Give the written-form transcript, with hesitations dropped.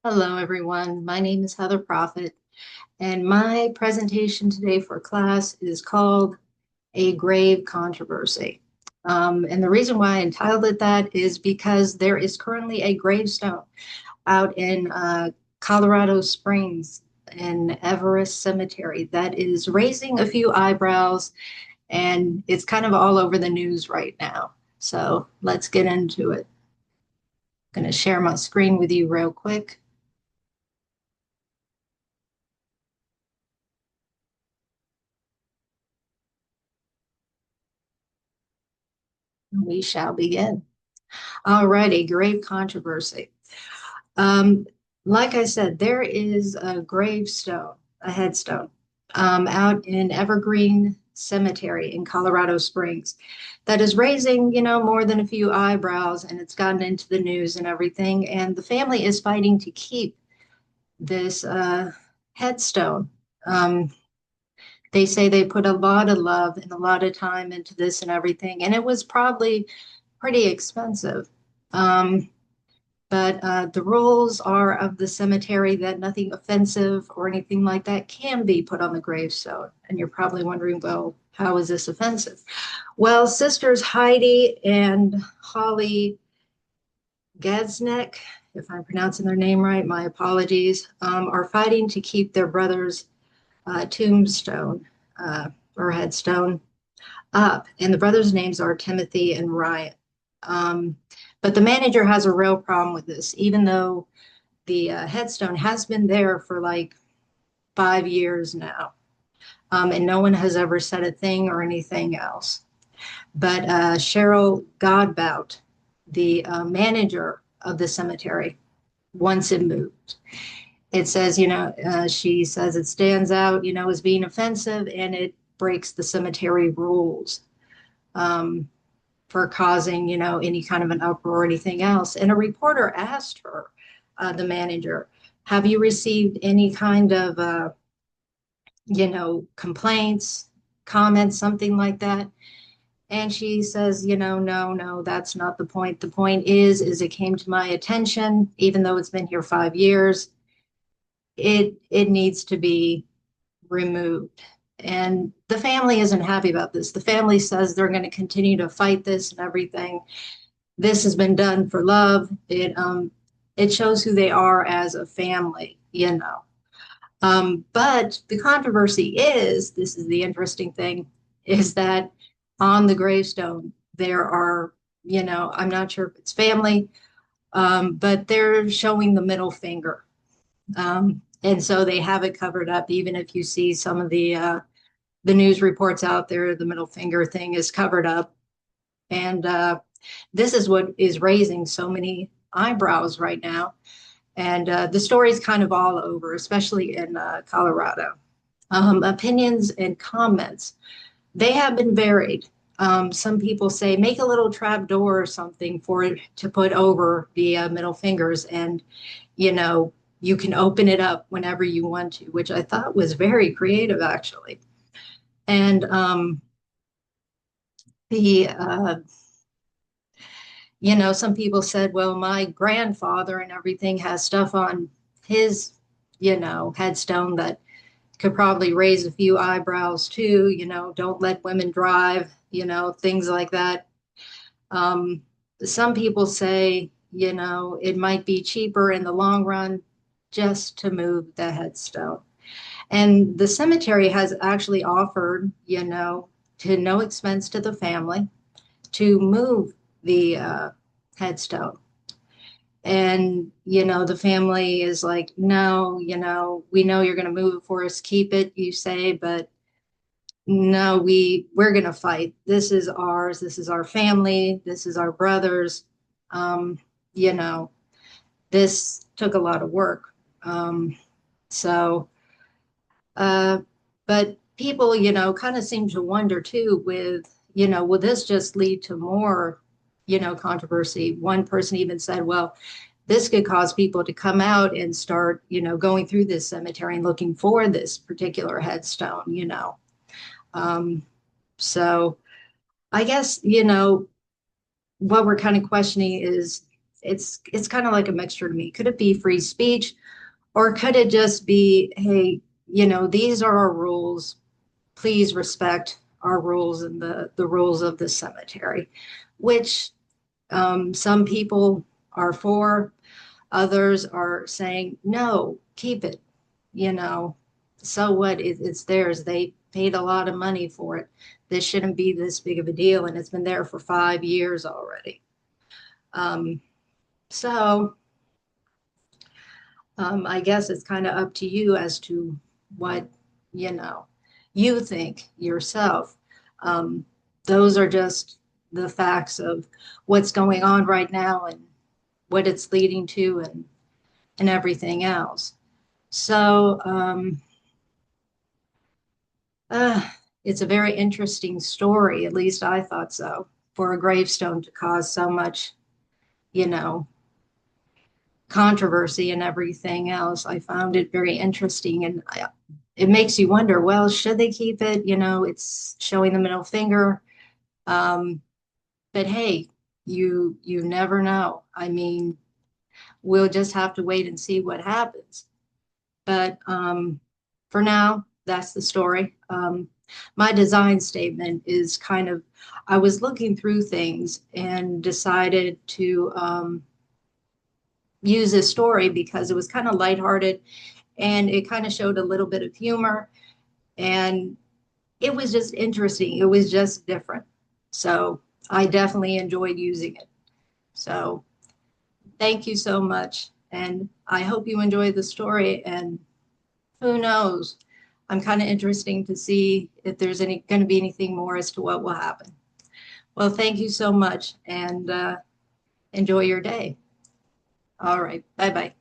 Hello, everyone. My name is Heather Prophet, and my presentation today for class is called A Grave Controversy. And the reason why I entitled it that is because there is currently a gravestone out in Colorado Springs in Everest Cemetery that is raising a few eyebrows, and it's kind of all over the news right now. So let's get into it. I'm going to share my screen with you real quick. We shall begin. Alrighty, grave controversy. Um, like I said, there is a gravestone, a headstone, out in Evergreen Cemetery in Colorado Springs that is raising, more than a few eyebrows, and it's gotten into the news and everything. And the family is fighting to keep this headstone. Um, they say they put a lot of love and a lot of time into this and everything, and it was probably pretty expensive. Um, but the rules are of the cemetery that nothing offensive or anything like that can be put on the gravestone. And you're probably wondering, well, how is this offensive? Well, sisters Heidi and Holly Gadznek, if I'm pronouncing their name right, my apologies, are fighting to keep their brother's tombstone or headstone up. And the brothers' names are Timothy and Ryan. Um, but the manager has a real problem with this, even though the headstone has been there for like 5 years now. And no one has ever said a thing or anything else. But Cheryl Godbout, the manager of the cemetery, wants it moved. It says, she says it stands out, as being offensive and it breaks the cemetery rules. For causing, any kind of an uproar or anything else. And a reporter asked her, the manager, have you received any kind of, complaints, comments, something like that? And she says, no, that's not the point. The point is it came to my attention, even though it's been here 5 years, it needs to be removed. And the family isn't happy about this. The family says they're going to continue to fight this and everything. This has been done for love. It shows who they are as a family. But the controversy is, this is the interesting thing, is that on the gravestone there are, I'm not sure if it's family, but they're showing the middle finger, and so they have it covered up. Even if you see some of the news reports out there, the middle finger thing is covered up, and this is what is raising so many eyebrows right now. And the story is kind of all over, especially in Colorado. Opinions and comments, they have been varied. Some people say make a little trap door or something for it to put over the middle fingers, and you know you can open it up whenever you want to, which I thought was very creative actually. And the some people said, well, my grandfather and everything has stuff on his, headstone that could probably raise a few eyebrows too, don't let women drive, things like that. Um, some people say, it might be cheaper in the long run just to move the headstone. And the cemetery has actually offered, to no expense to the family, to move the headstone. And, the family is like, no, we know you're going to move it for us, keep it, you say, but no, we're going to fight. This is ours. This is our family. This is our brothers. Um, you know, this took a lot of work. So, uh, but people, kind of seem to wonder too with, will this just lead to more, controversy? One person even said, well, this could cause people to come out and start, going through this cemetery and looking for this particular headstone. Um, so I guess, what we're kind of questioning is it's kind of like a mixture to me. Could it be free speech, or could it just be, hey, these are our rules. Please respect our rules and the rules of the cemetery, which some people are for, others are saying, no, keep it, you know. So what? It's theirs. They paid a lot of money for it. This shouldn't be this big of a deal, and it's been there for 5 years already. Um, so I guess it's kind of up to you as to what, you know, you think yourself. Um, those are just the facts of what's going on right now and what it's leading to and everything else. So uh, it's a very interesting story, at least I thought so, for a gravestone to cause so much, you know, controversy and everything else. I found it very interesting, and it makes you wonder, well, should they keep it? It's showing the middle finger. Um, but hey, you never know. I mean, we'll just have to wait and see what happens. But for now, that's the story. My design statement is kind of, I was looking through things and decided to use this story because it was kind of lighthearted and it kind of showed a little bit of humor, and it was just interesting. It was just different. So I definitely enjoyed using it. So thank you so much. And I hope you enjoyed the story. And who knows? I'm kind of interesting to see if there's any going to be anything more as to what will happen. Well, thank you so much and enjoy your day. All right. Bye bye.